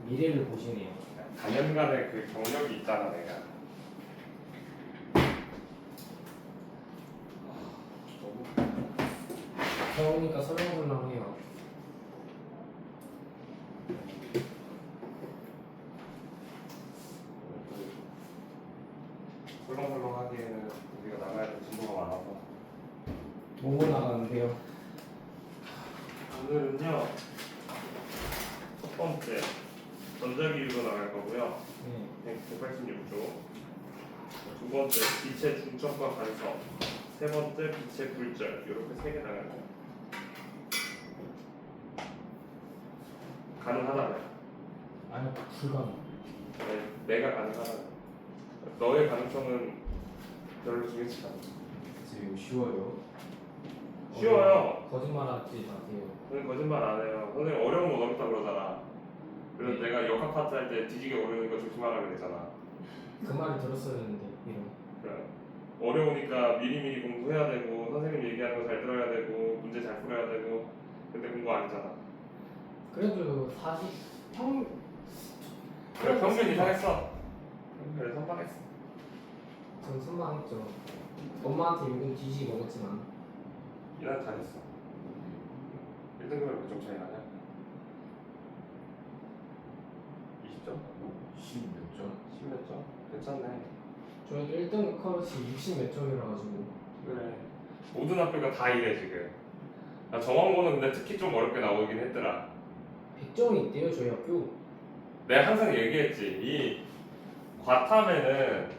미래를 보시네요. 단연간의 그 경력이 있잖아 내가. 배우니까 설렁설렁해요. 설렁설렁하기에는 우리가 나가야 될 진도가 많아서. 뭐고 나가는데요? 오늘은요 첫 번째 전자기유로 나갈 거고요. 네. 186조. 두 번째 빛의 중첩과 간섭. 세 번째 빛의 굴절. 이렇게 세 개 나갈 거예요. 가능하다면. 아니 불가능. 내가 가능하다면. 너의 가능성은 별로 중요치 않아. 지금 쉬워요. 쉬워요. 거짓말하지 마세요. 선생님 거짓말 안 해요. 선생님 어려운 건 어렵다 그러잖아. 그래서 네. 내가 역학 파트 할 때 뒤지게 어려운 거 조심하라고 그랬잖아. 그 말을 들었었는데 이런. 그러니까 어려우니까 미리미리 공부해야 되고 선생님 얘기하는 거 잘 들어야 되고 문제 잘 풀어야 되고. 근데 공부 안 했잖아. 그래도 40 평. 그래 평균 이상 했어. 그래 선방했어. 전 선망했죠. 엄마한테 요금 뒤지게 먹었지만. 이난 잘했어. 1등급에 몇 점 차이 나냐? 20점? 10몇 점? 10몇 점? 괜찮네. 저희도 1등 컷이 60 몇 점이라 가지고. 그래. 모든 학교가 다 이래 지금. 나 정원고는 근데 특히 좀 어렵게 나오긴 했더라. 100점이 있대요 저희 학교. 내가 항상 얘기했지. 이 과탐에는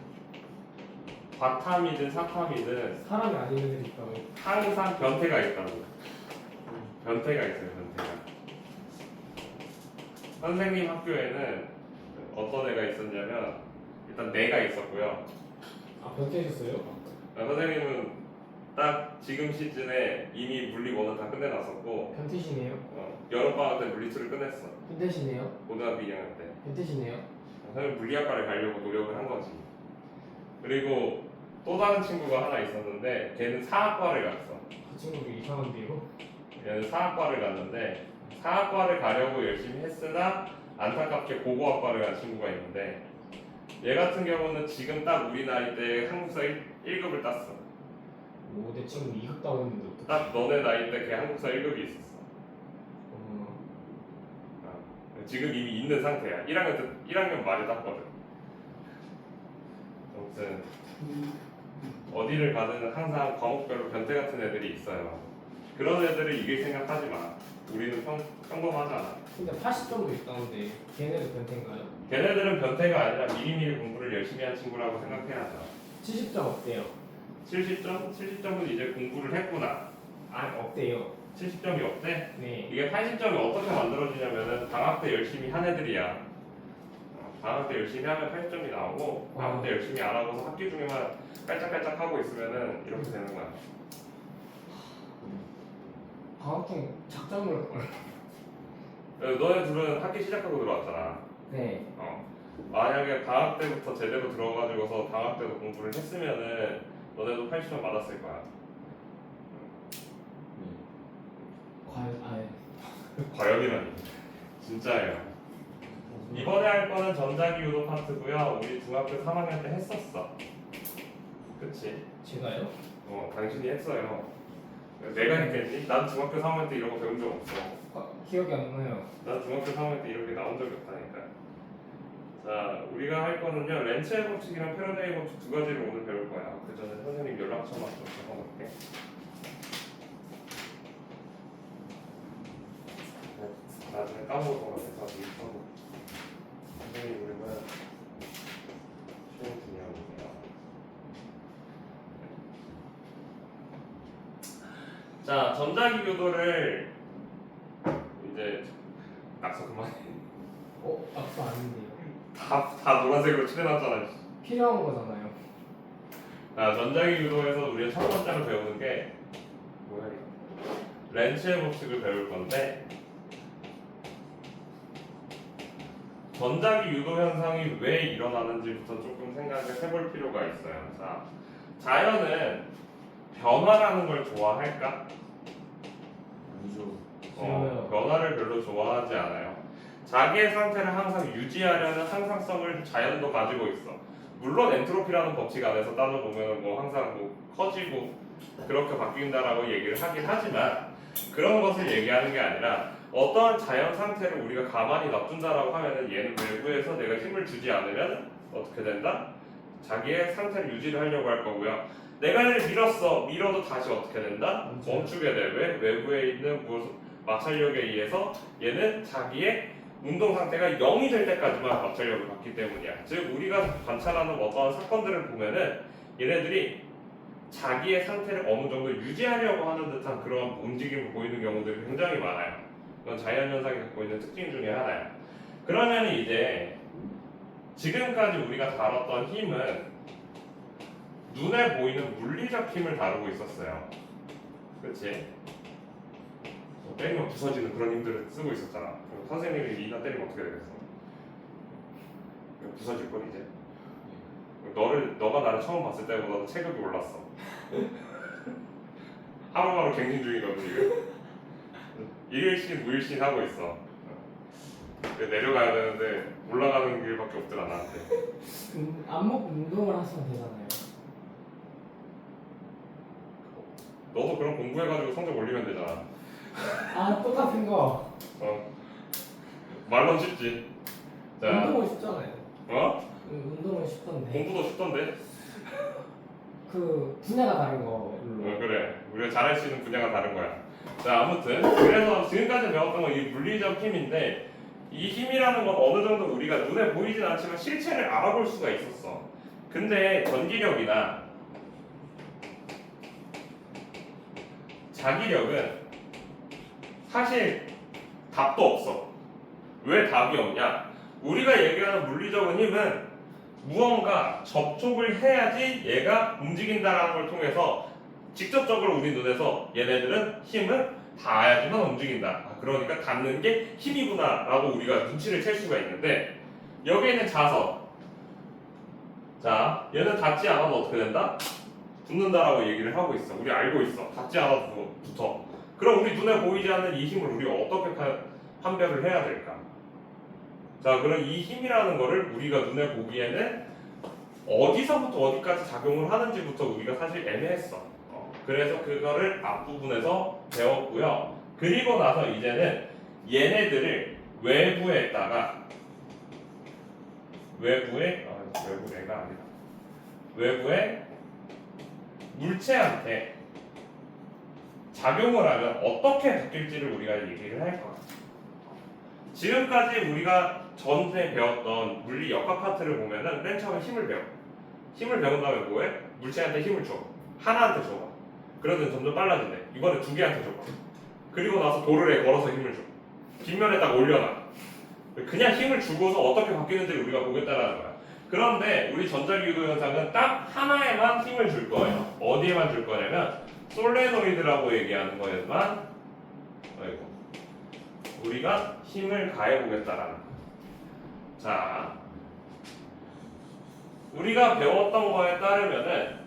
과탐이든 사탐이든 사람이 아닌 애들이 있다고. 항상 변태가 있다고. 변태가 있어요, 변태가. 선생님 학교에는 어떤 애가 있었냐면 일단 내가 있었고요. 아 변태셨어요? 선생님은 딱 지금 시즌에 이미 물리 1은 다 끝내놨었고 변태시네요. 여름방학 때 물리 2를 끝냈어. 변태시네요. 고등학교 2학년 때. 변태시네요. 선생님 물리학과를 가려고 노력을 한 거지. 그리고 또 다른 친구가 하나 있었는데 걔는 사학과를 갔어. 그 친구도 이상한데요? 얘는 사학과를 갔는데 사학과를 가려고 열심히 했으나 안타깝게 고고학과를 간 친구가 있는데 얘 같은 경우는 지금 딱 우리 나이 때 한국사 1급을 땄어. 오, 내 친구 2급 따왔는데 어떡해. 딱 너네 나이 때 걔 한국사 1급이 있었어. 지금 이미 있는 상태야. 1학년 말이 땄거든. 아무튼 어디를 가든 항상 과목별로 변태 같은 애들이 있어요. 그런 애들을 이길 생각하지 마. 우리는 평범하잖아. 근데 80점도 있다는데 걔네도 변태인가요? 걔네들은 변태가 아니라 미리미리 공부를 열심히 한 친구라고 생각해야죠. 70점 없대요. 70점? 70점은 이제 공부를 했구나. 아 없대요. 70점이 없대? 네. 이게 80점이 어떻게 만들어지냐면은 방학 때 열심히 한 애들이야. 방학 때 열심히 하면 80점이 나오고 방학 때 열심히 안 하고서 학기 중에만 깔짝깔짝 하고 있으면은 이렇게 되는 거야. 방학 중에 작정을 걸. 너네 둘은 학기 시작하고 들어왔잖아. 네. 만약에 방학 때부터 제대로 들어가지고서 방학 때도 공부를 했으면은 너네도 80점 받았을 거야. 과연 과연이라니. 진짜예요. 이번에 할 거는 전자기 유도 파트고요. 우리 중학교 3학년 때 했었어. 그치? 제가요? 당신이 했어요. 내가 했겠니? 난 중학교 3학년 때 이런 거 배운 적 없어. 기억이 안 나요. 난 중학교 3학년 때 이렇게 나온 적이 없다니까. 자, 우리가 할 거는요. 렌츠의 법칙이랑 패러데이 법칙 두 가지를 오늘 배울 거야. 그 전에 선생님 연락처만 좀 적어놓을게. 나중에 까먹을 것 같아서 미리 써놓을게. 선생님 이름은 최준영이에요. 자, 전자기 유도를 이제 낙서 그만해. 악수 아닌데요. 다 노란색으로 칠해놨잖아. 필요한 거잖아요. 자, 전자기 유도에서 우리가 첫 번째로 배우는 게 뭐야 이거? 렌츠의 법칙을 배울 건데 전자기 유도 현상이 왜 일어나는지부터 조금 생각을 해볼 필요가 있어요. 자, 자연은 변화라는 걸 좋아할까? 아니죠. 싫어요. 변화를 별로 좋아하지 않아요. 자기의 상태를 항상 유지하려는 항상성을 자연도 가지고 있어. 물론 엔트로피라는 법칙 안에서 따져보면 뭐 항상 뭐 커지고 그렇게 바뀐다라고 얘기를 하긴 하지만 그런 것을 얘기하는 게 아니라 어떠한 자연 상태를 우리가 가만히 놔둔다라고 하면은 얘는 외부에서 내가 힘을 주지 않으면 어떻게 된다? 자기의 상태를 유지를 하려고 할 거고요. 내가 얘를 밀었어. 밀어도 다시 어떻게 된다? 멈추게 돼. 왜? 외부에 있는 마찰력에 의해서 얘는 자기의 운동 상태가 0이 될 때까지만 마찰력을 받기 때문이야. 즉 우리가 관찰하는 어떠한 사건들을 보면은 얘네들이 자기의 상태를 어느 정도 유지하려고 하는 듯한 그런 움직임을 보이는 경우들이 굉장히 많아요. 그건 자연현상이 갖고 있는 특징 중에 하나야. 그러면 이제 지금까지 우리가 다뤘던 힘은 눈에 보이는 물리적 힘을 다루고 있었어요. 그렇지? 때리면 부서지는 그런 힘들을 쓰고 있었잖아. 선생님이 이나 때리면 어떻게 되겠어? 부서질 걸 이제. 너가 나를 처음 봤을 때보다 체격이 올랐어. 하루하루 갱신 중이거든 지금. 일일신 무일신 하고 있어. 내려가야 되는데 올라가는 길밖에 없더라 나한테. 안목 운동을 하시면 되잖아요. 너도 그럼 공부해가지고 성적 올리면 되잖아. 아 똑같은 거. 말론 쉽지. 자, 운동은 쉽잖아요. 운동은 쉽던데. 공부도 쉽던데. 그 분야가 다른 걸로. 그래. 우리가 잘할 수 있는 분야가 다른 거야. 자, 아무튼 그래서 지금까지 배웠던 건 이 물리적 힘인데 이 힘이라는 건 어느 정도 우리가 눈에 보이진 않지만 실체를 알아볼 수가 있었어. 근데 전기력이나 자기력은 사실 답도 없어. 왜 답이 없냐? 우리가 얘기하는 물리적인 힘은 무언가 접촉을 해야지 얘가 움직인다라는 걸 통해서 직접적으로 우리 눈에서 얘네들은 힘을 닿아야지만 움직인다. 그러니까 닿는 게 힘이구나 라고 우리가 눈치를 챌 수가 있는데 여기에 있는 자석, 자 얘는 닿지 않아도 어떻게 된다? 붙는다라고 얘기를 하고 있어. 우리 알고 있어. 닿지 않아도 붙어. 그럼 우리 눈에 보이지 않는 이 힘을 우리가 어떻게 판별을 해야 될까? 자, 그럼 이 힘이라는 거를 우리가 눈에 보기에는 어디서부터 어디까지 작용을 하는지부터 우리가 사실 애매했어. 그래서 그거를 앞부분에서 배웠고요. 그리고 나서 이제는 얘네들을 외부에다가 외부에가 아니라 외부에 물체한테 작용을 하면 어떻게 바뀔지를 우리가 얘기를 할 거야. 지금까지 우리가 전에 배웠던 물리 역학 파트를 보면은 맨 처음에 힘을 배워. 힘을 배운 다음에 뭐해? 물체한테 힘을 줘. 하나한테 줘. 그러더니 점점 빨라지네. 이번에 두 개한테 줘. 그리고 나서 도르래 걸어서 힘을 줘. 뒷면에 딱 올려놔. 그냥 힘을 주고서 어떻게 바뀌는지를 우리가 보겠다라는 거야. 그런데 우리 전자기도 현상은 딱 하나에만 힘을 줄 거예요. 어디에만 줄 거냐면 솔레노이드라고 얘기하는 거에만 우리가 힘을 가해 보겠다라는 거야. 자, 우리가 배웠던 거에 따르면은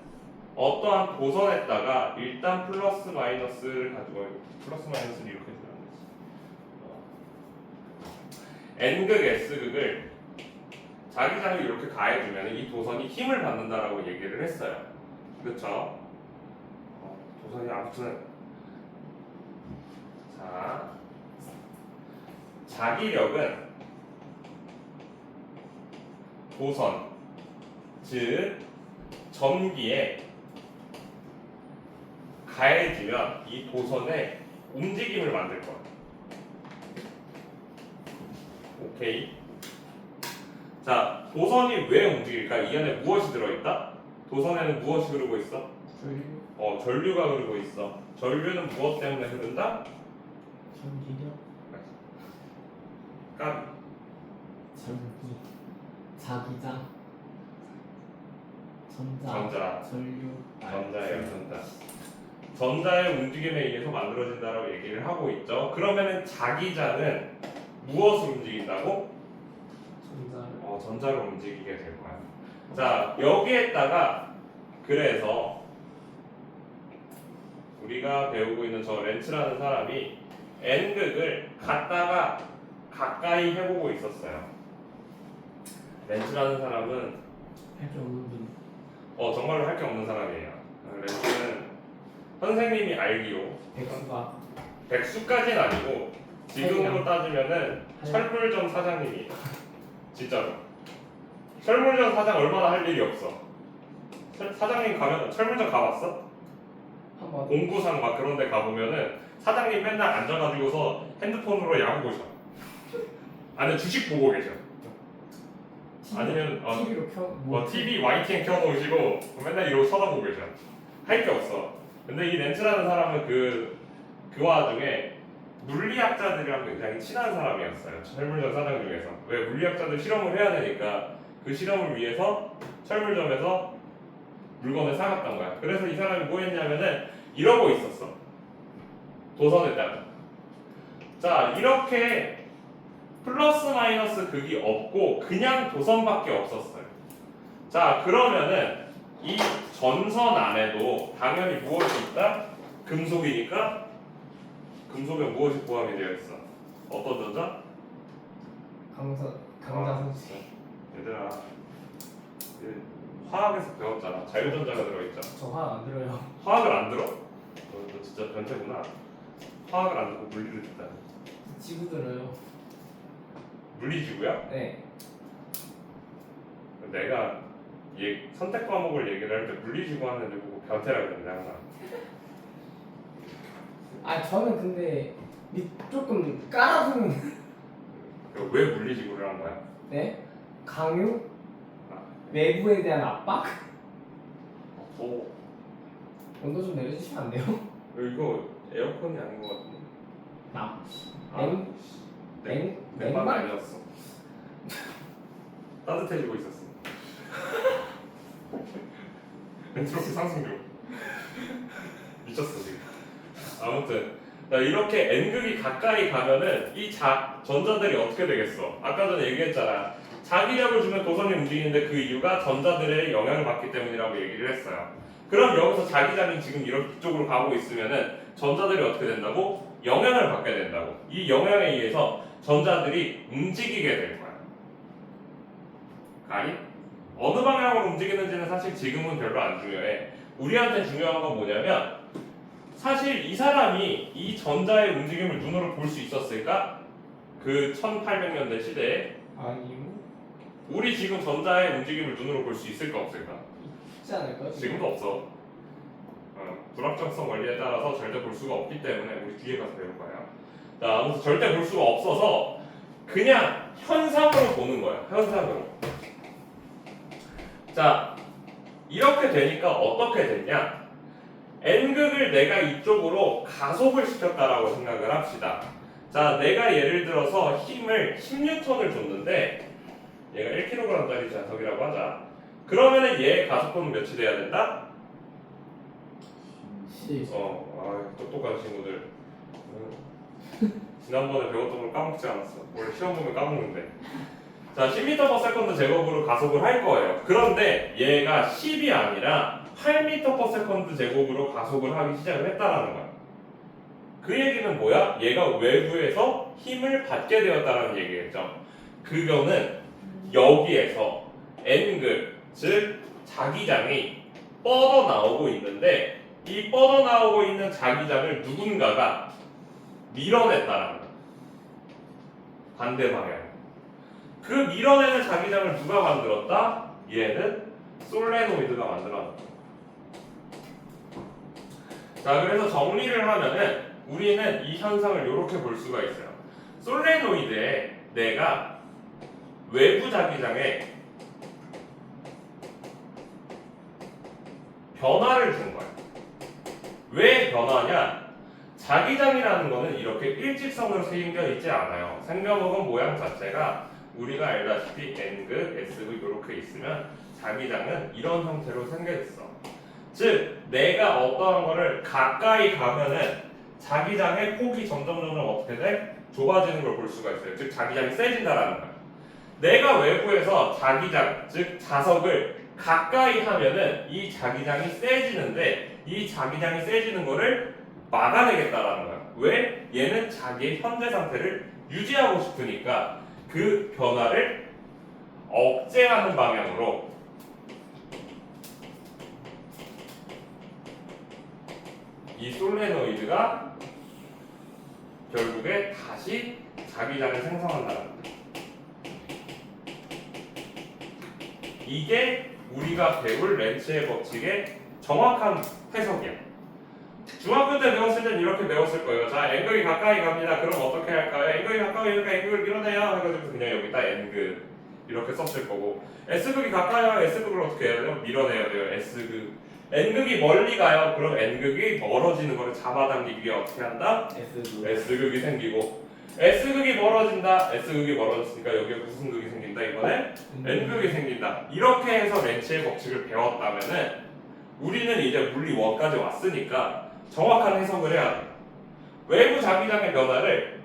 어떠한 도선에다가 일단 플러스 마이너스를 가지고 플러스 마이너스를 이렇게 주는 거지. n극 s극을 자기장이 이렇게 가해주면 이 도선이 힘을 받는다라고 얘기를 했어요. 그렇죠? 도선이 아무튼 자 자기력은 도선 즉 전기에 가해지면 이 도선의 움직임을 만들 거야. 오케이. 자, 도선이 왜 움직일까? 이 안에 무엇이 들어있다? 도선에는 무엇이 흐르고 있어? 전류. 전류가 흐르고 있어. 전류는 무엇 때문에 흐른다? 전기력. 까비. 전기. 자기장. 전자. 전류. 전자예요, 전자. 전자의 움직임에 의해서 만들어진다라고 얘기를 하고 있죠. 그러면은 자기장은 무엇을 움직인다고? 전자를. 전자를 움직이게 될 거야. 자, 여기에다가 그래서 우리가 배우고 있는 저 렌츠라는 사람이 n극을 갖다가 가까이 해보고 있었어요. 렌즈라는 사람은 할게 없는 분. 정말로 할 게 없는 사람이에요. 렌즈는 선생님이 알기로 백수가 백수까지는 아니고 지금으로 해양. 따지면은 해양. 철물점 사장님이에요. 진짜로. 철물점 사장 얼마나 할 일이 없어. 사장님 가면 철물점 가봤어? 한번 공구상 막 그런 데 가보면은 사장님 맨날 앉아가지고서 핸드폰으로 야구 보셔. 아니 주식 보고 계셔. 아니면 TV로 켜 TV YTN 켜놓으시고 맨날 이러고 쳐다보고 계셔. 할 게 없어. 근데 이 렌츠라는 사람은 그 와중에 물리학자들이랑 굉장히 친한 사람이었어요. 철물점 사장 중에서. 왜 물리학자들 실험을 해야 되니까 그 실험을 위해서 철물점에서 물건을 사갔던 거야. 그래서 이 사람이 뭐 했냐면은 이러고 있었어. 도선에다가. 자, 이렇게 플러스 마이너스 극이 없고 그냥 도선밖에 없었어요. 자, 그러면은 이 전선 안에도 당연히 무엇이 있다? 금속이니까 금속에 무엇이 포함이 되어 있어? 어떤 전자? 강자선수. 얘들아, 화학에서 배웠잖아. 자유전자가 들어있죠. 저 화 안 들어요. 화학을 안 들어? 너 진짜 변태구나. 화학을 안 듣고 물리를 듣다니. 지구 들어요. 물리지구야? 네. 내가 선택 과목을 얘기를 할 때 물리지구 하는 애들 보고 변태라고 그러는데 항상. 아 저는 근데 조금 깔아주는. 왜 물리지구를 한 거야? 네. 강유. 아. 외부에 대한 압박. 오, 온도 좀 내려주시면 안 돼요? 이거 에어컨이 아닌 것 같은데. 나. 냉- 냉방 냉방? 아니었어. 따뜻해지고 있었어. 엔트로피 상승 중. 미쳤어 지금. 아무튼 자, 이렇게 N극이 가까이 가면은 이 전자들이 어떻게 되겠어? 아까 전에 얘기했잖아. 자기력을 주면 도선이 움직이는데 그 이유가 전자들의 영향을 받기 때문이라고 얘기를 했어요. 그럼 여기서 자기장이 지금 이쪽으로 가고 있으면은 전자들이 어떻게 된다고? 영향을 받게 된다고. 이 영향에 의해서 전자들이 움직이게 될 거야. 가리? 어느 방향으로 움직이는지는 사실 지금은 별로 안 중요해. 우리한테 중요한 건 뭐냐면 사실 이 사람이 이 전자의 움직임을 눈으로 볼 수 있었을까? 그 1800년대 시대에 아니요. 우리 지금 전자의 움직임을 눈으로 볼 수 있을까 없을까? 있지 않을까요? 지금도 없어. 불확정성 원리에 따라서 절대 볼 수가 없기 때문에 우리 뒤에 가서 배울 거야. 자, 아무튼 절대 볼 수가 없어서 그냥 현상으로 보는 거야. 현상으로. 자, 이렇게 되니까 어떻게 됐냐? N극을 내가 이쪽으로 가속을 시켰다라고 생각을 합시다. 자, 내가 예를 들어서 힘을 10N을 줬는데 얘가 1kg짜리 자석이라고 하자. 그러면은 얘의 가속도는 몇이 돼야 된다? 똑똑한 친구들. 지난번에 배웠던 걸 까먹지 않았어. 원래 시험 보면 까먹는데. 자, 10m/s 제곱으로 가속을 할 거예요. 그런데 얘가 10이 아니라 8m/s 제곱으로 가속을 하기 시작을 했다라는 거야. 그 얘기는 뭐야? 얘가 외부에서 힘을 받게 되었다라는 얘기겠죠. 그거는 여기에서 N극, 즉 자기장이 뻗어나오고 있는데 이 뻗어나오고 있는 자기장을 누군가가 밀어냈다라는 거야. 반대 방향. 그 밀어내는 자기장을 누가 만들었다? 얘는 솔레노이드가 만들어놨다. 자, 그래서 정리를 하면은 우리는 이 현상을 이렇게 볼 수가 있어요. 솔레노이드에 내가 외부 자기장에 변화를 준 거야. 왜 변화냐? 자기장이라는 거는 이렇게 일직선으로 생겨 있지 않아요. 생겨먹은 모양 자체가 우리가 알다시피 N극, S극 이렇게 있으면 자기장은 이런 형태로 생겨 있어. 즉, 내가 어떠한 거를 가까이 가면은 자기장의 폭이 점점 어떻게 돼? 좁아지는 걸 볼 수가 있어요. 즉, 자기장이 세진다라는 거야. 내가 외부에서 자기장, 즉 자석을 가까이 하면은 이 자기장이 세지는데 이 자기장이 세지는 거를 막아내겠다라는 거야. 왜? 얘는 자기의 현재 상태를 유지하고 싶으니까 그 변화를 억제하는 방향으로 이 솔레노이드가 결국에 다시 자기장을 생성한다는 거예요. 이게 우리가 배울 렌츠의 법칙의 정확한 해석이야. 중학교 때 배웠을 땐 이렇게 배웠을 거예요. 자, N극이 가까이 갑니다. 그럼 어떻게 할까요? N극이 가까이 오니까 N극을 밀어내요. 해가지고 그냥 여기다 N극 이렇게 썼을 거고, S극이 가까이 와요. S극을 어떻게 해야 돼요? 밀어내야 돼요. S극. N극이 멀리 가요. 그럼 N극이 멀어지는 거를 잡아당기기 위해 어떻게 한다? S극이 생기고, S극이 멀어진다. S극이 멀어졌으니까 여기에 무슨 극이 생긴다? 이번에 N극이 생긴다. 이렇게 해서 렌츠의 법칙을 배웠다면은 우리는 이제 물리 1까지 왔으니까 정확한 해석을 해야 돼. 외부 자기장의 변화를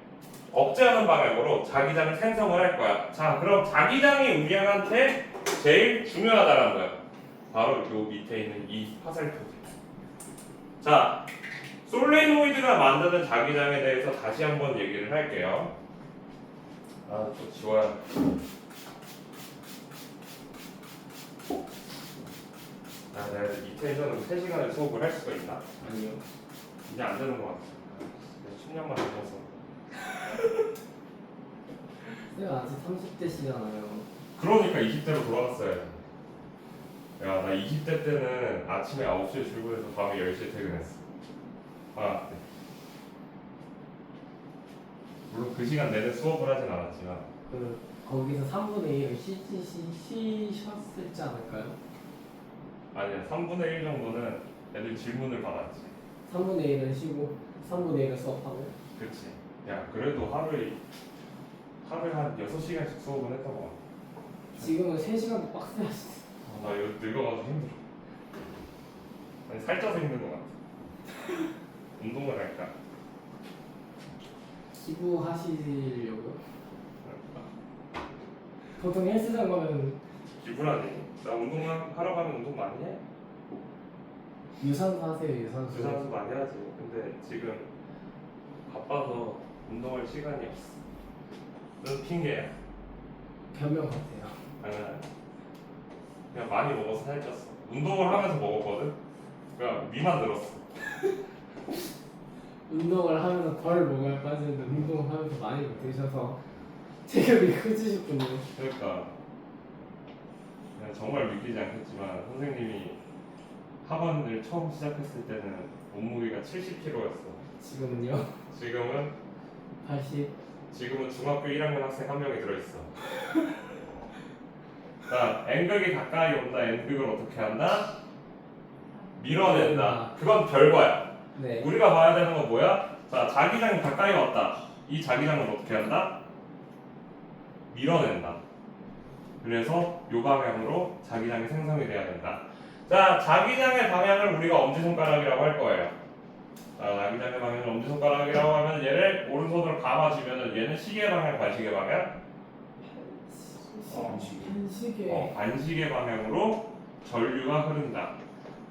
억제하는 방향으로 자기장을 생성을 할 거야. 자, 그럼 자기장이 우리한테 제일 중요하다는 거야. 바로 요 밑에 있는 이 화살표. 자, 솔레노이드가 만드는 자기장에 대해서 다시 한번 얘기를 할게요. 아, 또 지워야. 아, 내가 이 텐션으로 3시간을 수업을 할 수가 있나? 아니요. 이제 안 되는 것 같아. 10년만 넘어서. 쌤 아직 30대시잖아요. 그러니까 20대로 돌아갔어야지. 야, 나 20대 때는 아침에 9시에 출근해서 밤에 10시에 퇴근했어. 아, 네. 물론 그 시간 내내 수업을 하진 않았지만. 거기서 3분의 1을 쉬셨을지 않을까요? 아니야, 3분의 1 정도는 애들 질문을 받았지. 3분의 1은 쉬고 3분의 1을 수업하고. 그치. 야, 그래도 하루에 한 6시간씩 수업은 했던 것 같아. 지금은 3시간도 빡세하시네. 나 이거 늙어가지고 힘들어. 아니, 살쪄서 힘든 것 같아. 운동을 할까? 기부하시려고요? 보통 헬스장 가면 기분하니? 나 운동하러 가면 운동 많이 해? 유산소 하세요, 유산소. 유산소 많이 하지. 근데 지금 바빠서 운동할 시간이 없어. 그건 핑계야. 변명 같아요. 아니야. 그냥 많이 먹어서 살쪘어. 운동을 하면서 먹었거든. 그러니까 위만 들었어. 운동을 하면서 덜 먹어야 빠지는데 운동을 하면서 많이 못 드셔서 체격이 커지셨군요. 그러니까 그냥 정말 믿기지 않겠지만 선생님이 학원을 처음 시작했을 때는 몸무게가 70kg였어. 지금은요? 지금은 80. 지금은 중학교 1학년 학생 한 명이 들어있어. 자, N극이 가까이 온다. N극을 어떻게 한다? 밀어낸다. 그건 별거야. 네. 우리가 봐야 되는 건 뭐야? 자, 자기장이 가까이 왔다. 이 자기장을 어떻게 한다? 밀어낸다. 그래서 이 방향으로 자기장이 생성이 돼야 된다. 자, 자기장의 방향을 우리가 엄지손가락이라고 할 거예요. 자, 자기장의 방향을 엄지손가락이라고 하면 얘를 오른손으로 감아주면 얘는 시계 방향, 관시계 방향? 한식에 반시계 방향으로 전류가 흐른다.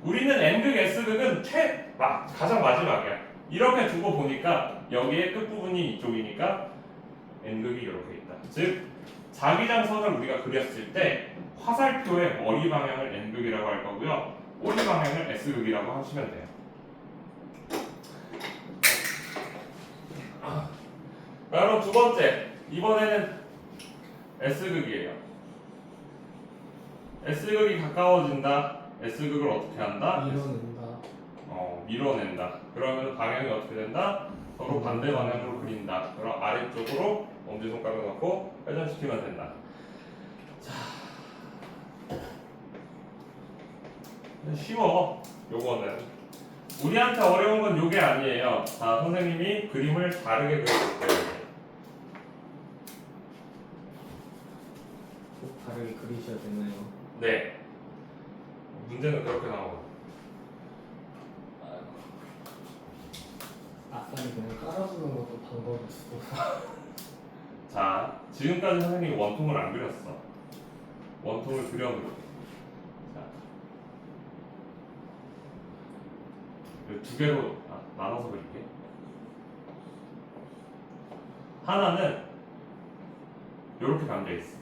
우리는 N극, S극은 가장 마지막이야. 이렇게 두고 보니까 여기에 끝부분이 이쪽이니까 N극이 이렇게 있다. 즉 자기장선을 우리가 그렸을 때 화살표의 머리 방향을 N극이라고 할 거고요. 꼬리 방향을 S극이라고 하시면 돼요. 그럼 두 번째, 이번에는 S극이에요. S극이 가까워진다. S극을 어떻게 한다? 밀어낸다. 밀어낸다. 그러면 방향이 어떻게 된다? 서로 반대 방향으로 그린다. 그럼 아래쪽으로 엄지손가락 넣고 회전시키면 된다. 자, 쉬워. 요거는 우리한테 어려운 건 요게 아니에요. 자, 선생님이 그림을 다르게 그려줄게요. 꼭 다르게 그리셔야 되나요? 네. 문제는 그렇게 나오고. 아싸리 그냥 깔아주는 것도 방법이 있고. 자, 지금까지 선생님이 원통을 안 그렸어. 원통을 그려놓을게. 자, 두 개로 나눠서 그릴게. 하나는 이렇게 감겨 있어.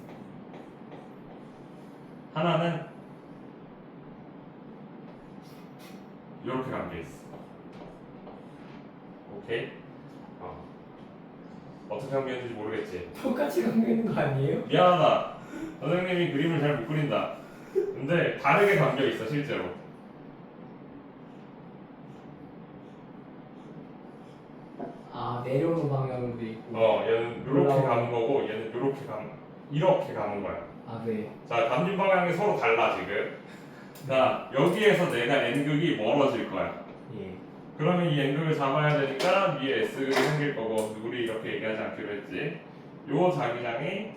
하나는 이렇게 감겨 있어. 오케이? 어떻게 감겨있는지 모르겠지. 똑같이 감기는 거 아니에요? 미안하다. 선생님이 그림을 잘 못 그린다. 근데 다르게 감겨 있어 실제로. 아 내려오는 방향으로도 있고. 얘는 이렇게 올라오는 감은 거고 얘는 이렇게 감은 거야. 아 네. 자, 감진 방향이 서로 달라 지금. 자, 여기에서 내가 n극이 멀어질 거야. 예. 그러면 이 n극을 잡아야 되니까 위에 s극이 생길 거고 우리 이렇게 얘기하지 않기로 했지. 요 자기장이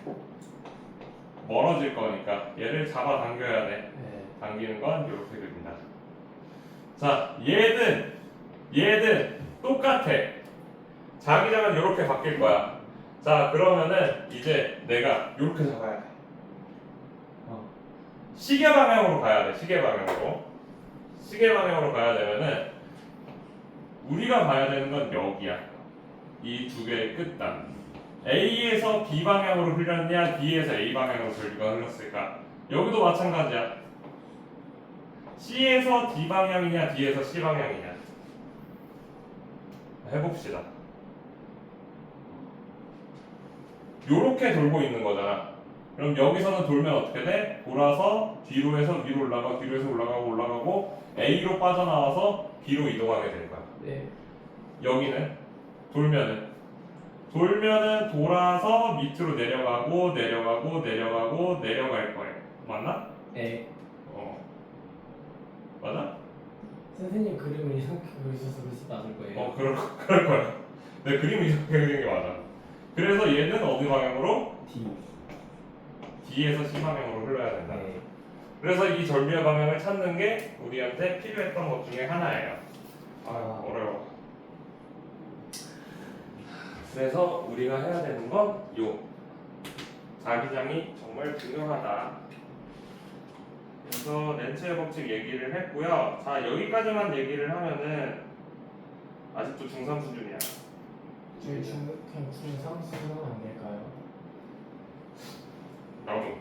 멀어질 거니까 얘를 잡아당겨야 돼. 네. 당기는 건 이렇게 됩니다. 자, 얘든 똑같아. 자기장은 이렇게 바뀔 거야. 자, 그러면은 이제 내가 이렇게 잡아야 돼. 시계 방향으로 가야 돼. 시계 방향으로 가야 되면은 우리가 봐야 되는 건 여기야. 이 두 개의 끝단. A에서 B 방향으로 흘렸냐, B에서 A 방향으로 흘렀을까? 여기도 마찬가지야. C에서 D 방향이냐, D에서 C 방향이냐. 해봅시다. 요렇게 돌고 있는 거잖아. 그럼 여기서는 돌면 어떻게 돼? 돌아서 뒤로 해서 위로 올라가, 뒤로 해서 올라가고 A로 빠져나와서 B로 이동하게 되는 거야. 네. 여기는 돌면은 돌아서 밑으로 내려갈 거예요. 맞나? 네. 맞아? 선생님 그림을 이상하게 그리셔서 그렇지 맞을 거예요. 그럴 거야. 내 그림이 이렇게 그리는 게 맞아. 그래서 얘는 어디 방향으로? D. D에서 C 방향으로 흘러야 된다. 네. 그래서 이 절묘 방향을 찾는 게 우리한테 필요했던 것 중에 하나예요. 어려워. 그래서 우리가 해야 되는 건 요 자기장이 정말 중요하다. 그래서 렌츠의 법칙 얘기를 했고요. 자, 여기까지만 얘기를 하면은 아직도 중3 수준이야. 저희 그냥 중3 수준은 안 될까요? 나도.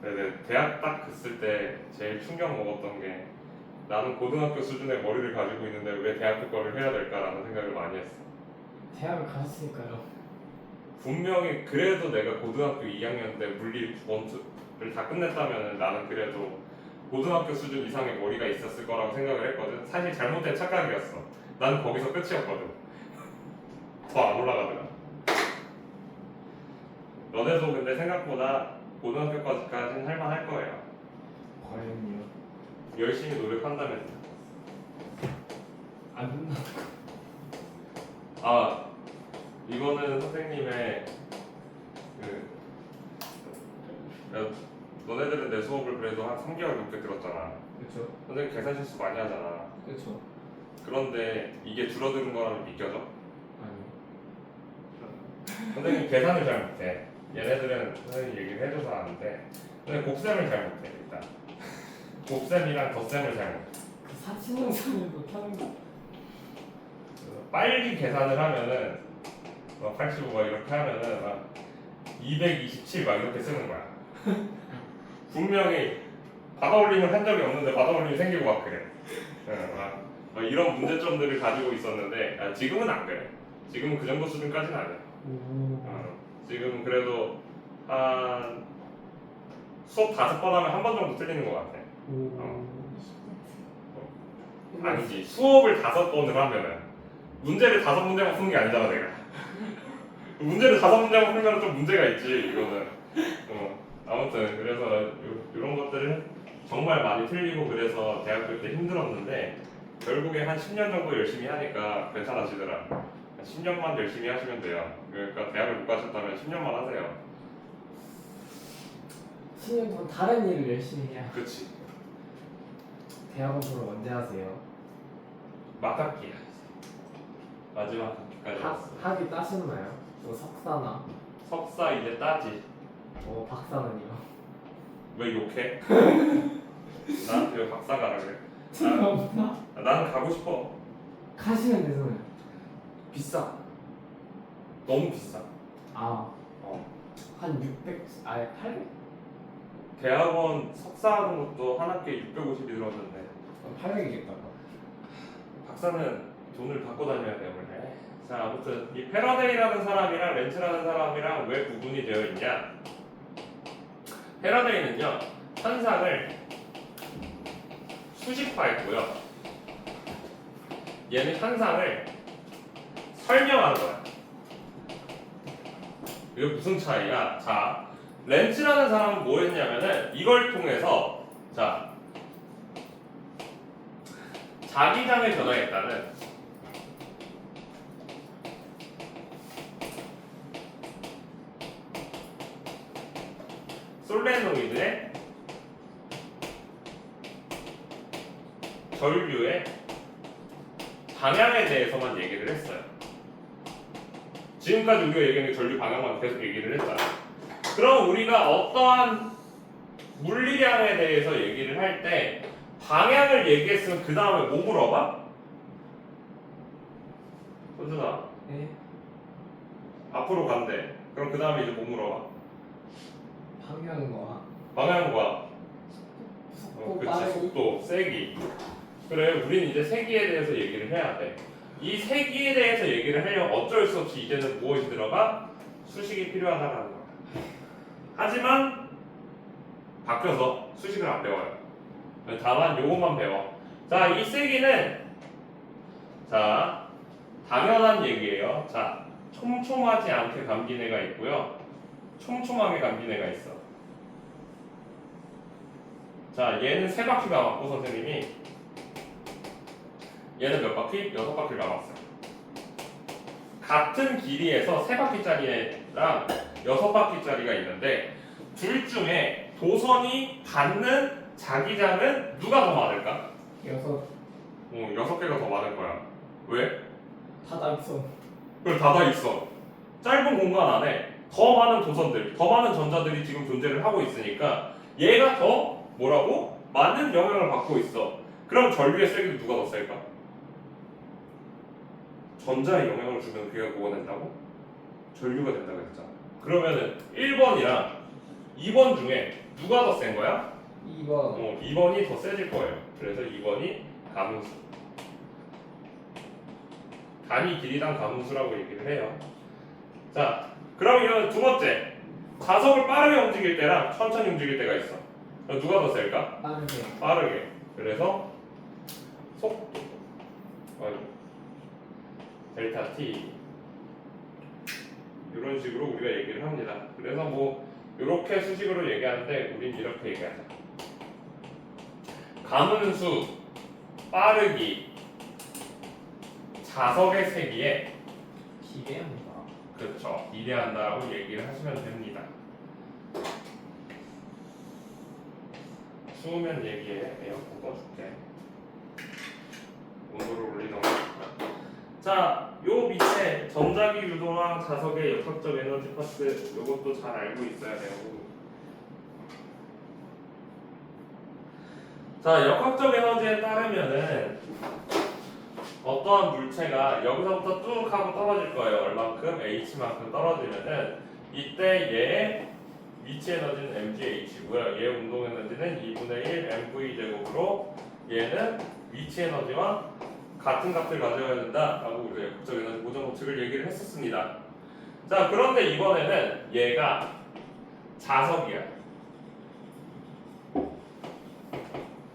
네네. 대학 딱 갔을 때 제일 충격 먹었던 게 나는 고등학교 수준의 머리를 가지고 있는데 왜 대학교 거를 해야 될까라는 생각을 많이 했어. 대학을 갔으니까요. 분명히 그래도 내가 고등학교 2학년 때 물리 원투를 다 끝냈다면 나는 그래도 고등학교 수준 이상의 머리가 있었을 거라고 생각을 했거든. 사실 잘못된 착각이었어. 난 거기서 끝이었거든. 더 안 올라가더라. 너네도 근데 생각보다 고등학교까지는 할만할 거예요. 과연요? 열심히 노력한다면. 안 된다. 이거는 선생님의 너네들은 내 수업을 그래도 한 3개월 넘게 들었잖아. 그렇죠. 선생님 계산 실수 많이 하잖아. 그렇죠. 그런데 이게 줄어드는 거라면 믿겨져? 아니. 선생님 계산을 잘 못해. 얘네들은 선생님 얘기를 해줘서 아는데 근데 곱셈을 잘 못해 일단. 곱셈이랑 덧셈을 잘 못해. 그 사진영상을 못하는 거. 빨리 계산을 하면은 85가 이렇게 하면은 막 227 막 이렇게 쓰는 거야. 분명히 받아올림을 한 적이 없는데 받아올림이 생기고 막 그래. 막 이런 문제점들을 가지고 있었는데 지금은 안 그래. 지금은 그 정도 수준까지는 아니야. 지금 그래도 한 수업 5번 하면 한 번 정도 틀리는 것 같아. 아니지. 수업을 5번을 하면은 문제를 5문제만 푸는 게 아니잖아 내가. 문제를 5문제만 풀면 좀 문제가 있지 이거는. 아무튼 그래서 이런 것들을 정말 많이 틀리고 그래서 대학교 때 힘들었는데 결국에 한 10년 정도 열심히 하니까 괜찮아지더라. 10년만 열심히 하시면 돼요. 그러니까 대학을 못 가셨다면 10년만 하세요. 10년 동안 다른 일을 열심히 해야. 그렇지. 대학원 졸업 언제 하세요? 막학기야. 마지막 학기까지 왔어. 학위 따셨나요? 뭐 석사나? 석사 이제 따지. 박사는요? 왜 욕해? 나한테 왜 박사 가라 그래? 죄송합니다. 나는 가고 싶어. 가시면 되잖아요. 비싸. 너무 비싸. 아, 어. 한 600, 아니 800? 대학원 석사하는 것도 한 학기에 650이 들었는데 800이겠다. 박사는 돈을 받고 다녀야 돼요 원래. 자 아무튼 이 패러데이라는 사람이랑 렌츠라는 사람이랑 왜 구분이 되어 있냐? 패러데이는요 현상을 수식화했고요. 얘는 현상을 설명하는 거야. 이게 무슨 차이야? 자, 렌츠라는 사람은 뭐 했냐면은 이걸 통해서 자 자기장을 변화했다는 솔레노이드의 전류의 방향에 대해서만 얘기를 했어요. 지금까지 우리가 얘기한 게 전류 방향만 계속 얘기를 했잖아. 그럼 우리가 어떠한 물리량에 대해서 얘기를 할 때 방향을 얘기했으면 그 다음에 뭐 물어봐? 손준아 네. 앞으로 간대. 그럼 그 다음에 이제 뭐 물어봐? 방향과 방향과 속도 그치 빠르기. 속도, 세기. 그래 우린 이제 세기에 대해서 얘기를 해야 돼. 이 세기에 대해서 얘기를 하려면 어쩔 수 없이 이제는 무엇이 들어가? 수식이 필요하다는 거야. 하지만 바뀌어서 수식을 안 배워요. 다만 요것만 배워. 자, 이 세기는 자 당연한 얘기예요. 자, 촘촘하지 않게 감긴 애가 있고요. 촘촘하게 감긴 애가 있어. 자, 얘는 세 바퀴 감았고 선생님이 얘는 몇 바퀴? 6바퀴를 감았어요. 같은 길이에서 3바퀴짜리랑 6바퀴짜리가 있는데 둘 중에 도선이 닿는 자기장은 누가 더 많을까? 6개가 더 많을 거야. 왜? 다 있어. 그걸 닫아 있어. 짧은 공간 안에 더 많은 도선들, 더 많은 전자들이 지금 존재를 하고 있으니까 얘가 더 뭐라고? 많은 영향을 받고 있어. 그럼 전류의 세기도 누가 더 셀까? 전자에 영향을 주면 그게 뭐가 된다고? 전류가 된다고 했잖아. 그러면은 1번이랑 2번 중에 누가 더 센 거야? 2번. 2번이 더 세질 거예요. 그래서 2번이 가문수. 단위 길이당 가문수라고 얘기를 해요. 자, 그럼 이건 두 번째. 자석을 빠르게 움직일 때랑 천천히 움직일 때가 있어. 그럼 누가 더 셀까? 빠르게. 빠르게. 그래서 속도. 델타 T. 이런 식으로 우리가 얘기를 합니다. 그래서 뭐 이렇게 수식으로 얘기하는데 우린 이렇게 얘기하자. 가문수, 빠르기, 자석의 세기에 기대합니다. 그렇죠. 비례한다라고 얘기를 하시면 됩니다. 추우면 얘기해. 에어컨 꺼줄게. 온도를 올리던가. 자, 요 밑에 전자기 유도랑 자석의 역학적 에너지 파트 요것도 잘 알고 있어야 돼요. 자, 역학적 에너지에 따르면은 어떠한 물체가 여기서부터 쭉 하고 떨어질 거예요. 얼만큼? h만큼 떨어지면은 이때 얘의 위치 에너지는 mgh고요. 얘 운동 에너지는 2분의 1 mv 제곱으로 얘는 위치 에너지와 같은 값을 가져야 된다라고 우리가 역학적 에너지 보정 법칙을 얘기를 했었습니다. 자, 그런데 이번에는 얘가 자석이야.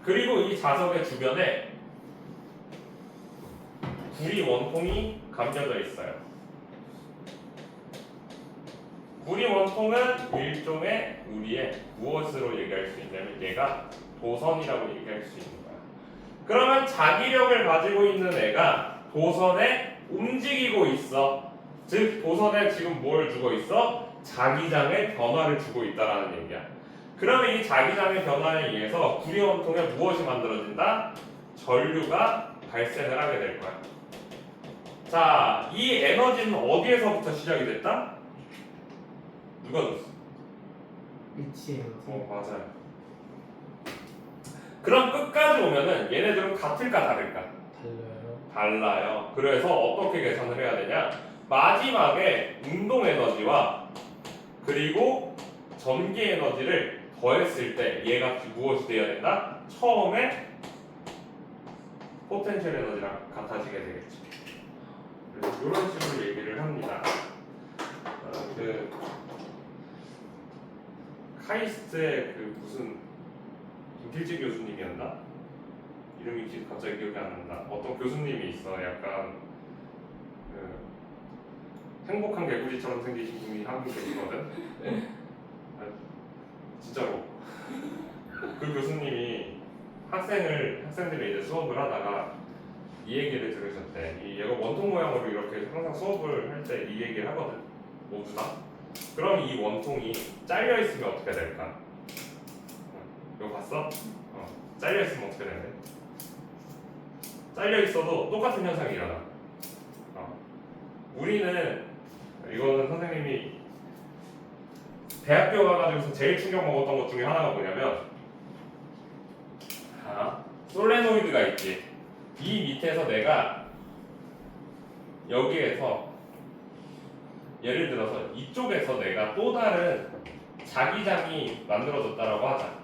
그리고 이 자석의 주변에 구리 원통이 감겨져 있어요. 구리 원통은 일종의 우리의 무엇으로 얘기할 수 있냐면 얘가 도선이라고 얘기할 수 있는 거야. 그러면 자기력을 가지고 있는 애가 도선에 움직이고 있어. 즉 도선에 지금 뭘 주고 있어? 자기장의 변화를 주고 있다라는 얘기야. 그러면 이 자기장의 변화에 의해서 구리 원통에 무엇이 만들어진다? 전류가 발생을 하게 될 거야. 자, 이 에너지는 어디에서부터 시작이 됐다? 누가 줬어? 위치 에너지. 맞아요. 그럼 끝까지 오면은 얘네들은 같을까 다를까? 달라요. 달라요. 그래서 어떻게 계산을 해야 되냐? 마지막에 운동 에너지와 그리고 전기 에너지를 더했을 때 얘가 무엇이 되어야 된다? 처음에 포텐셜 에너지랑 같아지게 되겠지. 그래서 이런 식으로 얘기를 합니다. 그 카이스트의 그 무슨 김필지 교수님이었나? 이름이 갑자기 기억이 안 난다. 어떤 교수님이 있어. 약간 그 행복한 개구리처럼 생기신 분이 한분 계시거든. 아, 진짜로. 그 교수님이 학생들이 이제 수업을 하다가 이 얘기를 들으셨대. 얘가 원통 모양으로 이렇게 항상 수업을 할 때 이 얘기를 하거든. 모두 다. 그럼 이 원통이 잘려 있으면 어떻게 될까? 이거 봤어? 잘려 있으면 어떻게 되는데? 잘려 있어도 똑같은 현상이 일어나. 우리는 이거는 선생님이 대학교 가가지고서 제일 충격 먹었던 것 중에 하나가 뭐냐면 솔레노이드가 있지. 이 밑에서 내가 여기에서 예를 들어서 이쪽에서 내가 또 다른 자기장이 만들어졌다라고 하자.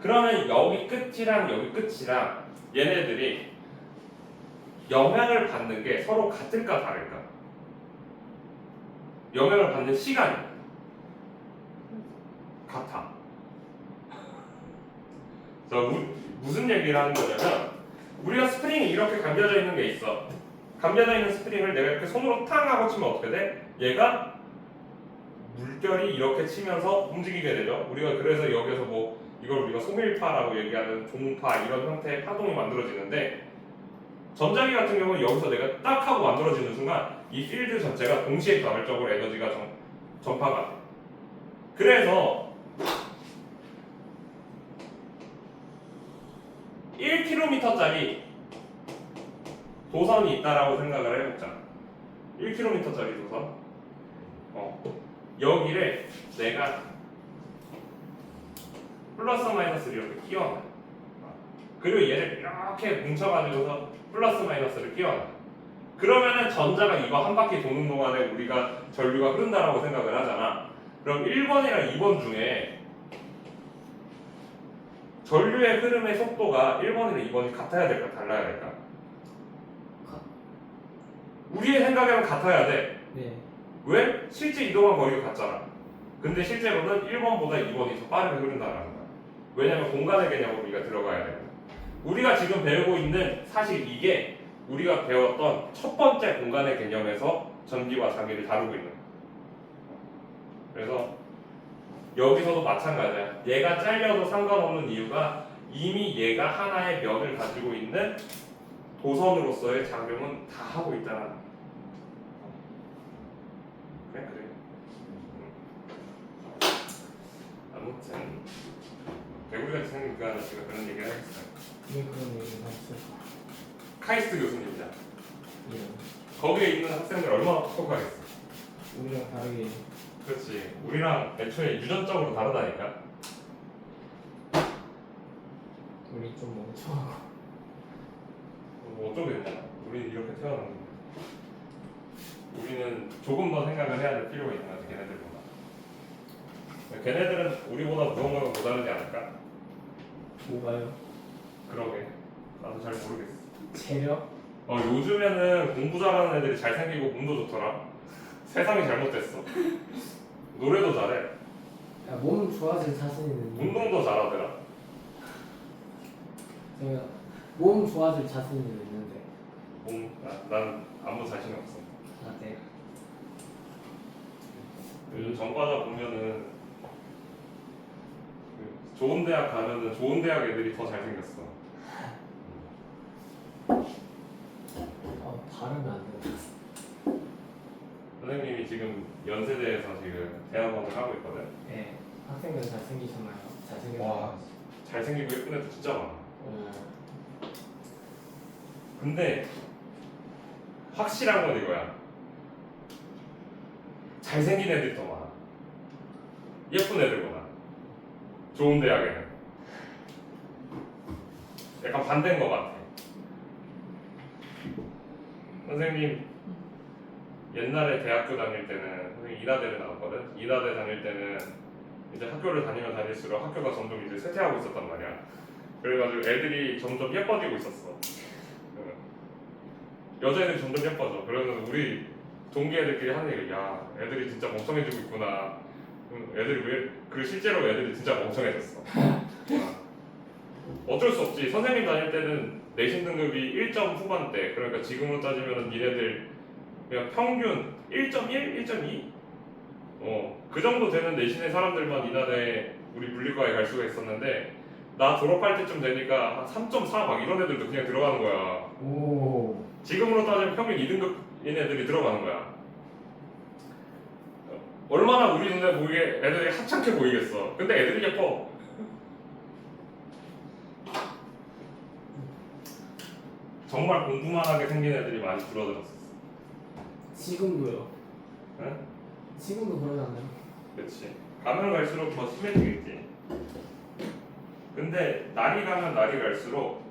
그러면 여기 끝이랑 여기 끝이랑 얘네들이 영향을 받는 게 서로 같을까 다를까? 영향을 받는 시간이 같아. 자, 무슨 얘기를 하는 거냐면 우리가 스프링이 이렇게 감겨져 있는 게 있어. 감겨져 있는 스프링을 내가 이렇게 손으로 탕 하고 치면 어떻게 돼? 얘가 물결이 이렇게 치면서 움직이게 되죠. 우리가 그래서 여기서 뭐 이걸 우리가 소밀파라고 얘기하는 종파 이런 형태의 파동이 만들어지는데 전자기 같은 경우는 여기서 내가 딱 하고 만들어지는 순간 이 필드 전체가 동시에 자발적으로 에너지가 전파가 돼. 그래서 1km짜리 도선이 있다라고 생각을 해보자. 1km짜리 도선. 여기를 내가 플러스 마이너스를 이렇게 끼워놔. 그리고 얘를 이렇게 뭉쳐가지고서 플러스 마이너스를 끼워놔. 그러면은 전자가 이거 한 바퀴 도는 동안에 우리가 전류가 흐른다라고 생각을 하잖아. 그럼 1번이랑 2번 중에 전류의 흐름의 속도가 1번이랑 2번이 같아야 될까 달라야 될까? 우리의 생각에는 같아야 돼. 네. 왜? 실제 이동한 거리가 같잖아. 근데 실제로는 1번보다 2번이 더 빠르게 흐른다는 거야. 왜냐면 공간의 개념으로 우리가 들어가야 되고. 우리가 지금 배우고 있는 사실 이게 우리가 배웠던 첫 번째 공간의 개념에서 전기와 장기를 다루고 있는 거야. 그래서 여기서도 마찬가지야. 얘가 잘려도 상관없는 이유가 이미 얘가 하나의 면을 가지고 있는 도선으로서의 작용은 다 하고 있잖아. 그래. 아무튼 개구리같이 생기니까 제가 그런 얘기를 하겠어요. 왜 그런 얘기를 하셨을까? 카이스트 교수님이잖아. 예. 거기에 있는 학생들 얼마나 똑똑하겠어. 우리랑 다르게. 그렇지. 우리랑 애초에 유전적으로 다르다니까. 우리 좀 멍청하고. 뭐 어쩌겠냐. 우리는 이렇게 태어났는데. 우리는 조금 더 생각을 해야 될 필요가 있는 거지, 걔네들보다. 걔네들은 우리보다 무언가가 못 다르지 않을까? 뭐가요? 그러게. 나도 잘 모르겠어. 체력? 요즘에는 공부 잘하는 애들이 잘생기고 몸도 좋더라. 세상이 잘못됐어. 노래도 잘해. 야, 몸 좋아질 자신 있는데. 운동도 잘하더라. 제가 몸 좋아질 자신이 있는데. 난 아무 자신이 없어. 아, 네. 요즘 전과자 보면은 좋은 대학 가면은 좋은 대학 애들이 더 잘생겼어. 발음이 안 된다. 선생님이 지금 연세대에서 지금 대학원을 하고 있거든. 네. 학생들 잘생기셨나요? 잘생겼나요? 와, 잘생기고 예쁜 애도 진짜 많아. 어. 근데 확실한 건 이거야. 잘생긴 애들이 더 많아. 예쁜 애들보다. 좋은 대학에는. 약간 반대인 것 같아. 선생님 옛날에 대학교 다닐 때는 선생님 인하대를 나왔거든. 인하대 다닐 때는 이제 학교를 다니면 다닐수록 학교가 점점 이제 쇠퇴하고 있었단 말이야. 그래가지고 애들이 점점 예뻐지고 있었어. 여자애들이 점점 예뻐져. 그러면 우리 동기 애들끼리 하는 얘기, 야 애들이 진짜 멍청해지고 있구나. 애들이 왜? 그리고 실제로 애들이 진짜 멍청해졌어. 어쩔 수 없지. 선생님 다닐 때는 내신 등급이 1점 후반대. 그러니까 지금으로 따지면 니네들 그냥 평균 1.1, 1.2? 그 정도 되는 내신의 사람들만 인하대 우리 물리과에 갈 수가 있었는데 나 졸업할 때쯤 되니까 한 3.4 막 이런 애들도 그냥 들어가는 거야. 오. 지금으로 따지면 평균 2등급인 애들이 들어가는 거야. 얼마나 우리 눈에 보이게 애들이 하찮게 보이겠어. 근데 애들이 예뻐. 정말 공부만 하게 생긴 애들이 많이 줄어들었어. 지금도요. 응? 지금도 그러잖아요. 그렇지. 가면 갈수록 더 심해지겠지. 근데 날이 가면 날이 갈수록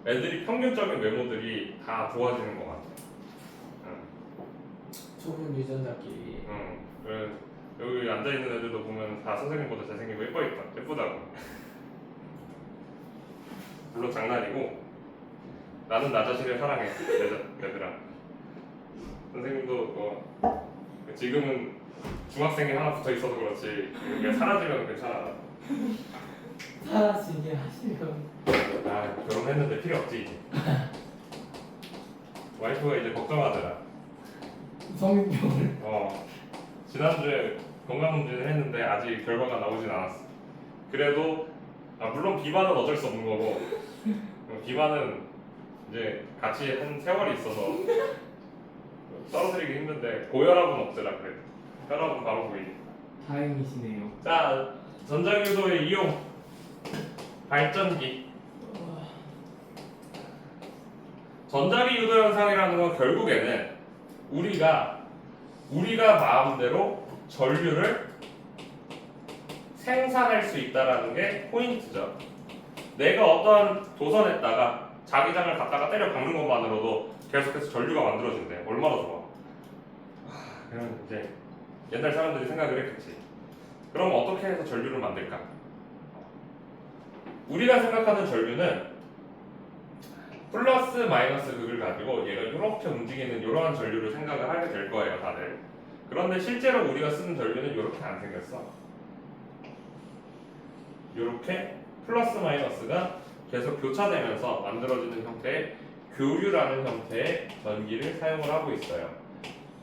애들이 평균적인 외모들이 다 좋아지는 것 같아. 좁은 유전자끼리. 그래, 여기 앉아 있는 애들도 보면 다 선생님보다 잘생기고 예쁘다고. 물론 장난이고 나는 나 자신을 사랑해, 얘들아. 선생님도 지금은 중학생이 하나 붙어 있어서 그렇지 그게 사라지면 괜찮아. 사라지게 하시면. 아 결혼했는데 필요 없지 이제. 와이프가 이제 걱정하더라. 성인병을. 지난주에 건강검진을 했는데 아직 결과가 나오진 않았어. 그래도 물론 비만은 어쩔 수 없는 거고 비만은 이제 같이 한 세월이 있어서 떨어뜨리기 힘든데 고혈압은 없더라. 그래도 혈압은 바로 보이니까. 다행이시네요. 자, 전자기유도의 이용 발전기. 전자기유도 현상이라는 건 결국에는 우리가 마음대로 전류를 생산할 수 있다라는 게 포인트죠. 내가 어떤 도선에다가 자기장을 갖다가 때려 박는 것만으로도 계속해서 전류가 만들어진대. 얼마나 좋아. 그냥 이제 옛날 사람들이 생각을 했겠지. 그럼 어떻게 해서 전류를 만들까? 우리가 생각하는 전류는 플러스 마이너스 극을 가지고 얘가 이렇게 움직이는 이러한 전류를 생각을 하게 될 거예요, 다들. 그런데 실제로 우리가 쓰는 전류는 이렇게 안 생겼어. 이렇게 플러스 마이너스가 계속 교차되면서 만들어지는 형태의 교류라는 형태의 전기를 사용을 하고 있어요.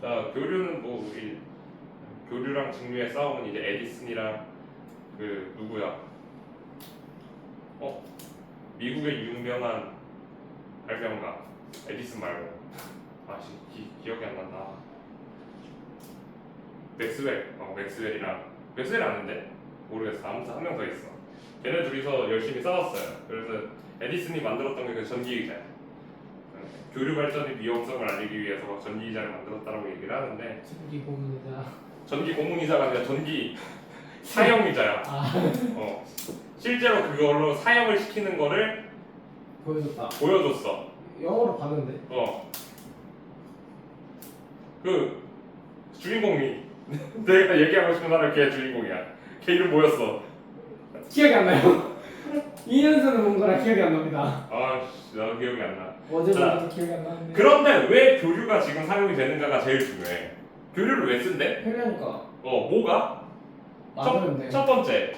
자, 교류는 뭐 우리 교류랑 직류의 싸움은 이제 에디슨이랑 그 누구야? 미국의 유명한 발명가 에디슨 말고 기억이 안 난다. 맥스웰이랑 맥스웰 아는데 모르겠어. 아무튼 한 명 더 있어. 걔네 둘이서 열심히 싸웠어요. 그래서 에디슨이 만들었던 게 그 전기의자야. 교류 발전의 위험성을 알리기 위해서 막 전기의자를 만들었다라고 얘기를 하는데 전기 고문이다. 전기 고문의자가 아니라 전기 사용의자야. 실제로 그걸로 사용을 시키는 거를 보여줬어. 영어로 봤는데. 그 주인공이 내가 얘기하고 싶은 사람 걔 주인공이야. 걔 이름 뭐였어? 기억이 안 나요. 2년 전에 본 거라 기억이 안 납니다. 나도 기억이 안 나. 어제 본거 기억이 안 나는데. 그런데 왜 교류가 지금 사용이 되는가가 제일 중요해. 교류를 왜 쓴대? 편리하니까. 뭐가? 만드는데. 첫 번째,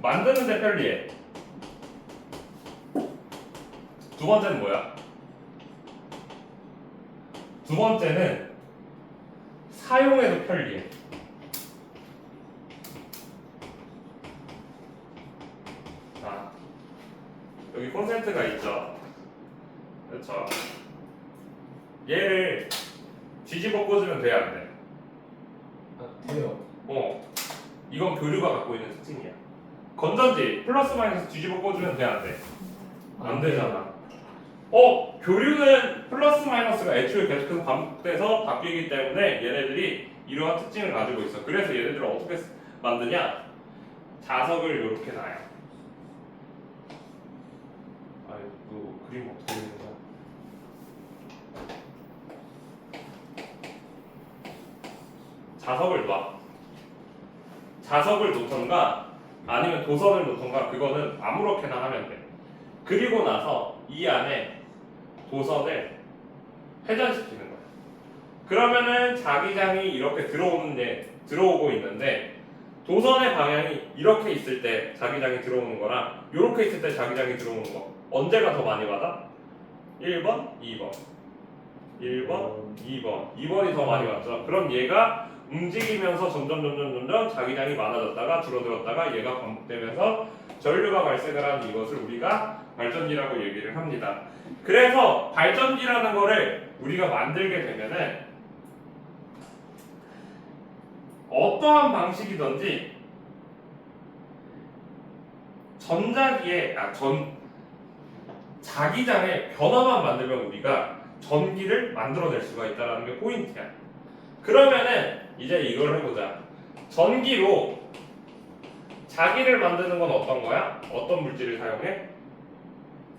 만드는데 편리해. 두 번째는 뭐야? 두 번째는 사용해도 편리해. 자, 여기 콘센트가 있죠. 그렇죠. 얘를 뒤집어 꽂으면 돼, 안 돼? 돼요. 이건 교류가 갖고 있는 특징이야. 건전지 플러스 마이너스 뒤집어 꽂으면 돼, 안 돼? 안 되잖아. 교류는 플러스 마이너스가 애초에 계속해서 반복돼서 바뀌기 때문에 얘네들이 이러한 특징을 가지고 있어. 그래서 얘네들을 어떻게 만드냐? 자석을 이렇게 놔요. 그림 어떻게 되는 거야? 자석을 놔. 자석을 놓던가 아니면 도선을 놓던가 그거는 아무렇게나 하면 돼. 그리고 나서 이 안에 도선을 회전시키는 거야. 그러면은 자기장이 이렇게 들어오고 있는데 도선의 방향이 이렇게 있을 때 자기장이 들어오는 거랑 이렇게 있을 때 자기장이 들어오는 거 언제가 더 많이 받아? 1번, 2번 1번, 2번 2번이 더 많이 받죠. 그럼 얘가 움직이면서 점점 자기장이 많아졌다가 줄어들었다가 얘가 반복되면서 전류가 발생을 하는 이것을 우리가 발전기라고 얘기를 합니다. 그래서 발전기라는 거를 우리가 만들게 되면은 어떠한 방식이든지 자기장의 변화만 만들면 우리가 전기를 만들어낼 수가 있다는 게 포인트야. 그러면은 이제 이걸 해보자. 전기로 자기를 만드는 건 어떤 거야? 어떤 물질을 사용해?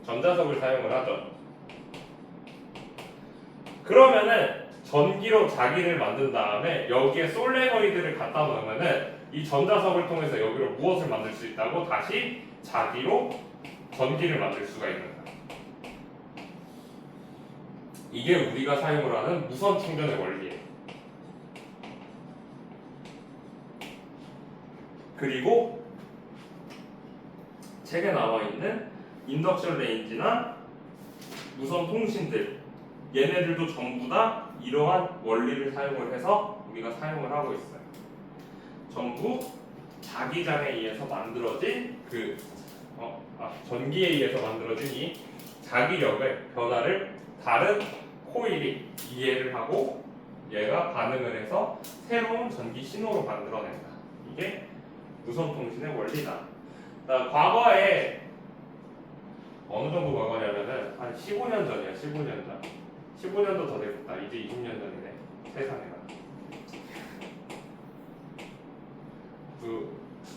전자석을 사용을 하죠. 그러면은 전기로 자기를 만든 다음에 여기에 솔레노이드를 갖다 놓으면은 이 전자석을 통해서 여기로 무엇을 만들 수 있다고? 다시 자기로 전기를 만들 수가 있는 거야. 이게 우리가 사용을 하는 무선 충전의 원리예요. 그리고 책에 나와 있는 인덕션 레인지나 무선 통신들 얘네들도 전부 다 이러한 원리를 사용을 해서 우리가 사용을 하고 있어요. 전부 자기장에 의해서 만들어진 전기에 의해서 만들어진 이 자기력의 변화를 다른 코일이 이해를 하고 얘가 반응을 해서 새로운 전기 신호로 만들어낸다. 이게 무선 통신의 원리다. 과거에 어느 정도 과거냐면은 한 15년 전이야. 15년 전. 15년도 더 됐다. 이제 20년 전이네. 세상에나.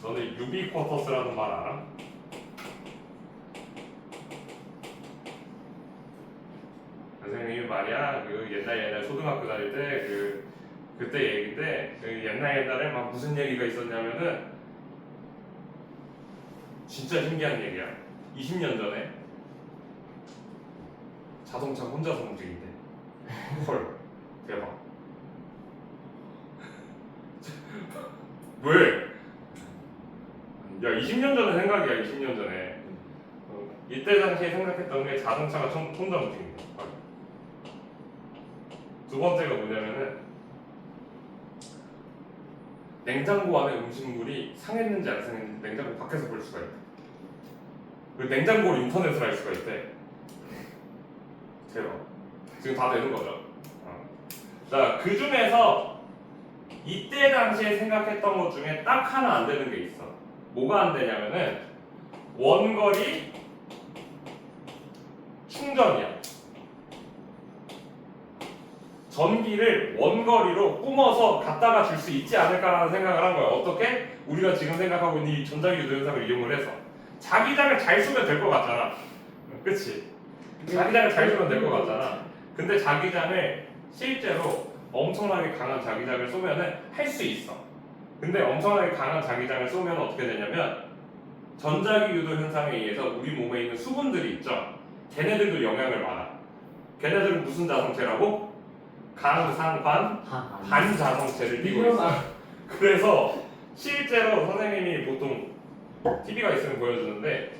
너네 유비쿼터스라는 말 알아? 선생님이 말이야 옛날 초등학교 다닐 때 그때 얘기인데 옛날에 막 무슨 얘기가 있었냐면은 진짜 신기한 얘기야. 20년 전에 자동차 혼자서 움직인대. 헐 대박. 왜? 야 20년 전에 생각이야. 20년 전에 이때 당시에 생각했던 게 자동차가 혼자 움직인대. 두 번째가 뭐냐면은 냉장고 안에 음식물이 상했는지 안 상했는지 냉장고 밖에서 볼 수가 있대. 그 냉장고를 인터넷으로 할 수가 있대. 대박. 지금 다 되는 거죠. 자, 그 중에서 이때 당시에 생각했던 것 중에 딱 하나 안 되는 게 있어. 뭐가 안 되냐면은 원거리 충전이야. 전기를 원거리로 뿜어서 갖다가 줄 수 있지 않을까라는 생각을 한 거야. 어떻게? 우리가 지금 생각하고 있는 이 전자기 유도 현상을 이용을 해서 자기장을 잘 쏘면 될 것 같잖아. 그치? 자기장을 잘 쏘면 될 것 같잖아. 근데 자기장을 실제로 엄청나게 강한 자기장을 쏘면은 할 수 있어. 근데 엄청나게 강한 자기장을 쏘면 어떻게 되냐면 전자기 유도 현상에 의해서 우리 몸에 있는 수분들이 있죠. 걔네들도 영향을 받아. 걔네들은 무슨 자성체라고? 강산관 반자성체를 띠고 있어. 그래서 실제로 선생님이 보통 TV가 있으면 보여주는데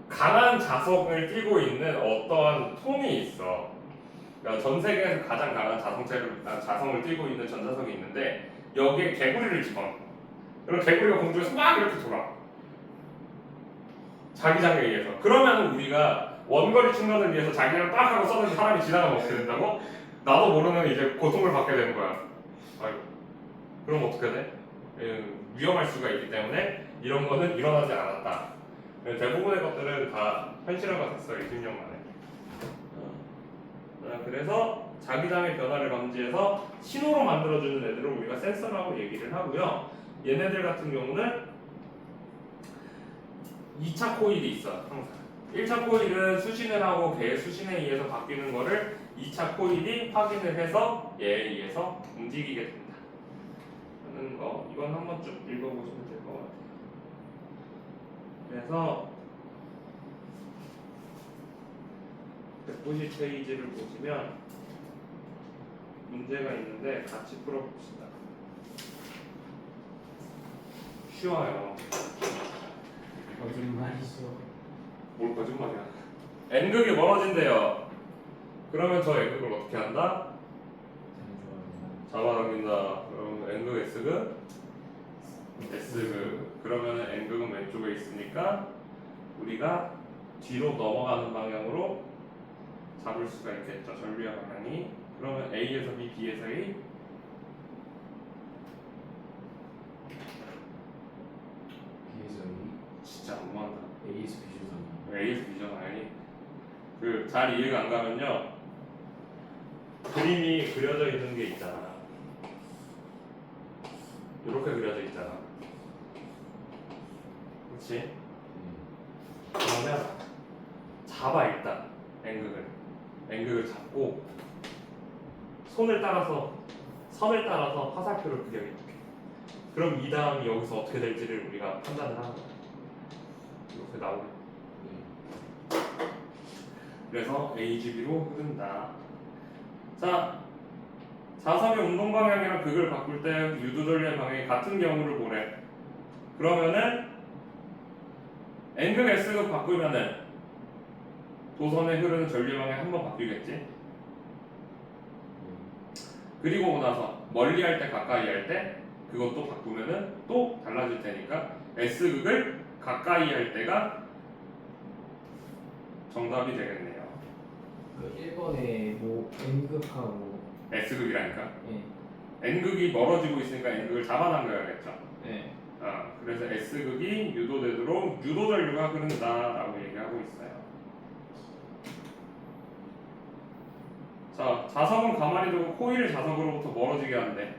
강한 자석을 띠고 있는 어떠한 통이 있어. 그러니까 전 세계에서 가장 강한 자성을 띠고 있는 전자석이 있는데 여기에 개구리를 집어넣어. 그럼 개구리가 공중에서 막 이렇게 돌아. 자기장에 의해서. 그러면 우리가 원거리 충전을 위해서 자기장을 딱 하고 썼는데 사람이 지나가면 어떻게 된다고? 나도 모르는 이제 고통을 받게 되는 거야. 아이고. 그럼 어떻게 돼? 위험할 수가 있기 때문에 이런 거는 일어나지 않았다. 대부분의 것들은 다 현실화가 됐어요. 20년 만에. 그래서 자기장의 변화를 감지해서 신호로 만들어주는 애들을 우리가 센서라고 얘기를 하고요. 얘네들 같은 경우는 2차 코일이 있어. 항상 1차 코일은 수신을 하고 걔의 수신에 의해서 바뀌는 거를 2차 코일이 확인을 해서 얘에 의해서 움직이게 된다 하는 거 이건 한번 쭉 읽어보시면 될 것 같아요. 그래서 190페이지를 보시면 문제가 있는데 같이 풀어봅시다. 쉬워요. 거짓말이죠. 뭘 거짓말이야. N극이 멀어진대요. 그러면 저 N극을 어떻게 한다? 잡아당긴다. 그럼 N극 S극? S극. 그러면 N극은 왼쪽에 있으니까 우리가 뒤로 넘어가는 방향으로 잡을 수가 있겠죠. 전류의 방향이. 그러면 A에서 B, B에서 A. B에서 진짜 너무한다. A, A에서 B죠. A에서 B죠 당연히. 그 잘 이해가 안 가면요. 그림이 그려져 있는 게 있잖아. 이렇게 그려져 있잖아. 그렇지? 그러면 잡아 일단 N극을 잡고 선을 따라서 화살표를 그려 이렇게. 그럼 이 다음이 여기서 어떻게 될지를 우리가 판단을 하는 거야. 이렇게 나오네. 그래서 AGB로 흐른다. 자, 자석의 운동 방향이랑 극을 바꿀 때 유도 전류의 방향이 같은 경우를 보래. 그러면은 N극 S극 바꾸면은 도선에 흐르는 전류 방향이 한번 바뀌겠지. 그리고 나서 멀리 할 때 가까이 할 때 그것도 바꾸면은 또 달라질 테니까 S극을 가까이 할 때가 정답이 되겠네요. 그 1번에 뭐 N극하고 S극이라니까. 예. N극이 멀어지고 있으니까 N극을 잡아당겨야겠죠. 네. 그래서 S극이 유도되도록 유도 전류가 흐른다라고 얘기하고 있어요. 자, 자석은 가만히 두고 코일을 자석으로부터 멀어지게 하는데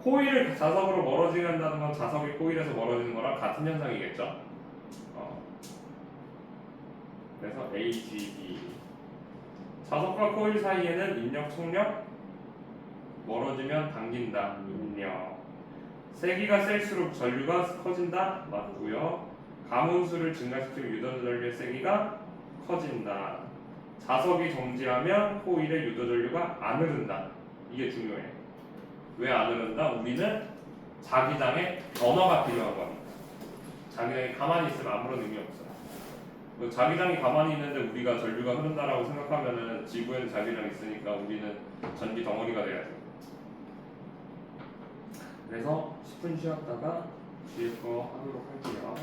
코일을 자석으로 멀어지게 한다는 건 자석이 코일에서 멀어지는 거랑 같은 현상이겠죠. 그래서 AGB 자석과 코일 사이에는 인력, 속력 멀어지면 당긴다. 인력 세기가 셀수록 전류가 커진다. 맞고요. 가문수를 증가시키면 유도 전류의 세기가 커진다. 자석이 정지하면 코일의 유도 전류가 안 흐른다. 이게 중요해. 왜 안 흐른다? 우리는 자기장의 변화가 필요한 겁니다. 자기장이 가만히 있으면 아무런 의미 없어요. 자기장이 가만히 있는데 우리가 전류가 흐른다라고 생각하면은 지구에는 자기장이 있으니까 우리는 전기 덩어리가 돼야죠. 그래서 10분 쉬었다가 뒤에 거 하도록 할게요.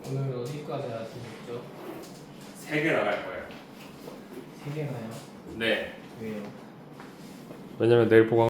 오늘 어디까지 하시겠죠? 3개 나갈 거예요. 3개나요? 네. 왜요? 왜냐면 내일 보강